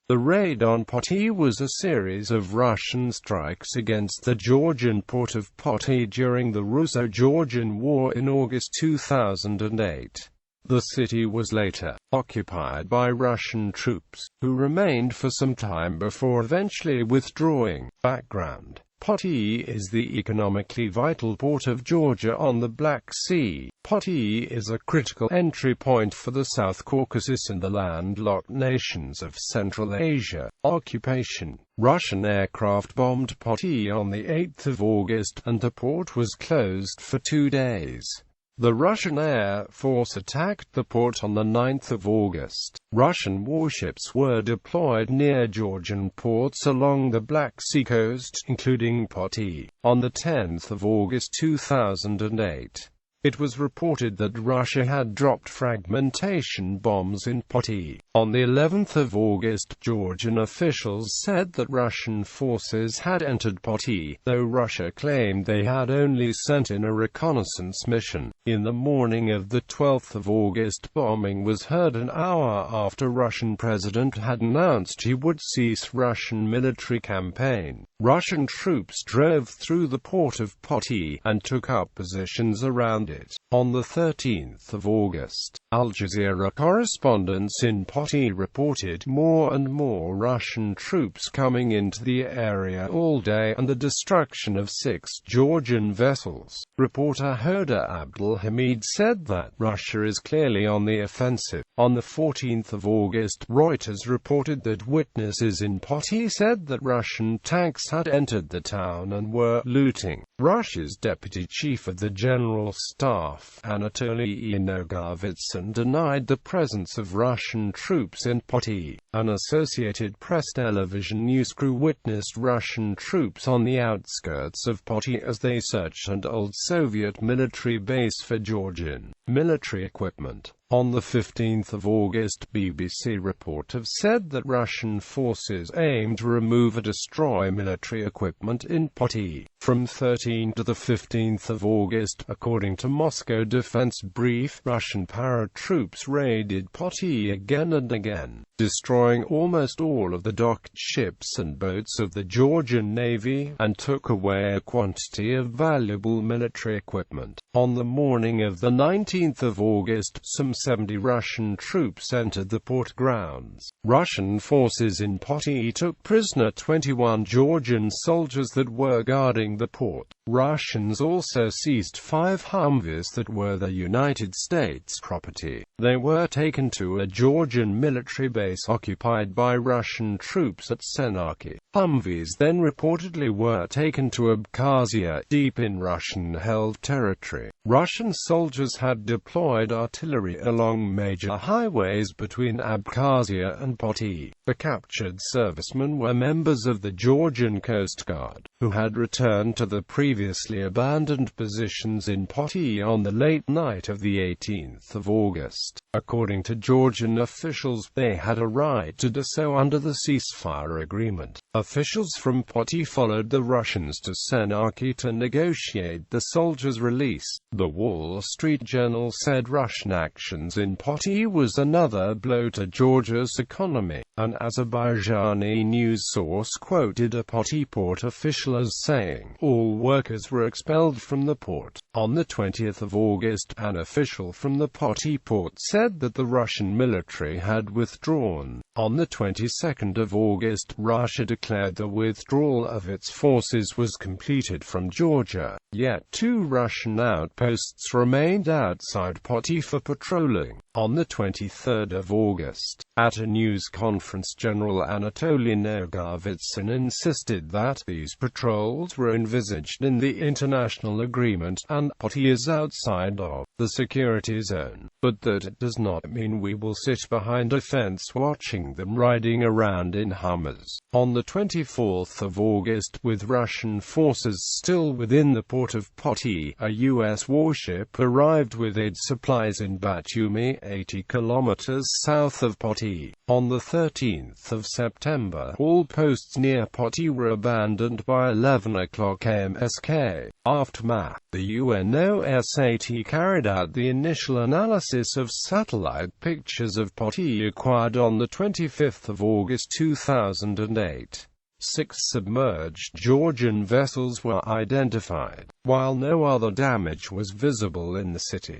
The raid on Poti was a series of Russian strikes against the Georgian port of Poti during the Russo-Georgian War in August 2008. The city was later occupied by Russian troops, who remained for some time before eventually withdrawing. Background: Poti is the economically vital port of Georgia on the Black Sea. Poti is a critical entry point for the South Caucasus and the landlocked nations of Central Asia. Occupation: Russian aircraft bombed Poti on the 8th of August, and the port was closed for 2 days. The Russian Air Force attacked the port on the 9th of August. Russian warships were deployed near Georgian ports along the Black Sea coast, including Poti. On the 10th of August 2008, it was reported that Russia had dropped fragmentation bombs in Poti. On the 11th of August, Georgian officials said that Russian forces had entered Poti, though Russia claimed they had only sent in a reconnaissance mission. In the morning of the 12th of August, bombing was heard an hour after Russian president had announced he would cease Russian military campaign. Russian troops drove through the port of Poti and took up positions around it. On the 13th of August, Al Jazeera correspondents in Poti reported more and more Russian troops coming into the area all day and the destruction of 6 Georgian vessels. Reporter Hoda Abdul Hamid said that Russia is clearly on the offensive. On the 14th of August, Reuters reported that witnesses in Poti said that Russian tanks had entered the town and were looting. Russia's deputy chief of the General Staff, Anatoly Nogovitsyn, denied the presence of Russian troops in Poti. An Associated Press television news crew witnessed Russian troops on the outskirts of Poti as they searched an old Soviet military base for Georgian military equipment. On the 15th of August, BBC reporters said that Russian forces aimed to remove or destroy military equipment in Poti. From 13 to the 15th of August, according to Moscow Defense Brief, Russian paratroops raided Poti again and again, destroying almost all of the docked ships and boats of the Georgian Navy, and took away a quantity of valuable military equipment. On the morning of the 19th of August, some 70 Russian troops entered the port grounds. Russian forces in Poti took prisoner 21 Georgian soldiers that were guarding the port. Russians also seized 5 Humvees that were the United States property. They were taken to a Georgian military base occupied by Russian troops at Senaki. Humvees then reportedly were taken to Abkhazia, deep in Russian-held territory. Russian soldiers had deployed artillery along major highways between Abkhazia and Poti. The captured servicemen were members of the Georgian Coast Guard, who had returned to the previously abandoned positions in Poti on the late night of the 18th of August. According to Georgian officials, they had a right to do so under the ceasefire agreement. Officials from Poti followed the Russians to Senaki to negotiate the soldiers' release. The Wall Street Journal said Russian actions in Poti was another blow to Georgia's economy. An Azerbaijani news source quoted a Poti port official as saying, "All workers were expelled from the port." On the 20th of August, an official from the Poti port said that the Russian military had withdrawn. On the 22nd of August, Russia declared the withdrawal of its forces was completed from Georgia, yet 2 Russian outposts remained outside Poti for patrolling. On the 23rd of August, at a news conference, General Anatoly Nogovitsyn insisted that these patrols were envisaged in the international agreement and Poti is outside of the security zone, but that it does not mean we will sit behind a fence watching them riding around in Hummers. On the 24th of August, with Russian forces still within the port of Poti, a U.S. warship arrived with aid supplies in Batumi, 80 kilometers south of Poti. On the 13th of September, all posts near Poti were abandoned by 11 o'clock am SK. Aftermath: the UNOSAT carried carried out the initial analysis of satellite pictures of Poti acquired on 25 August 2008. 6 submerged Georgian vessels were identified, while no other damage was visible in the city.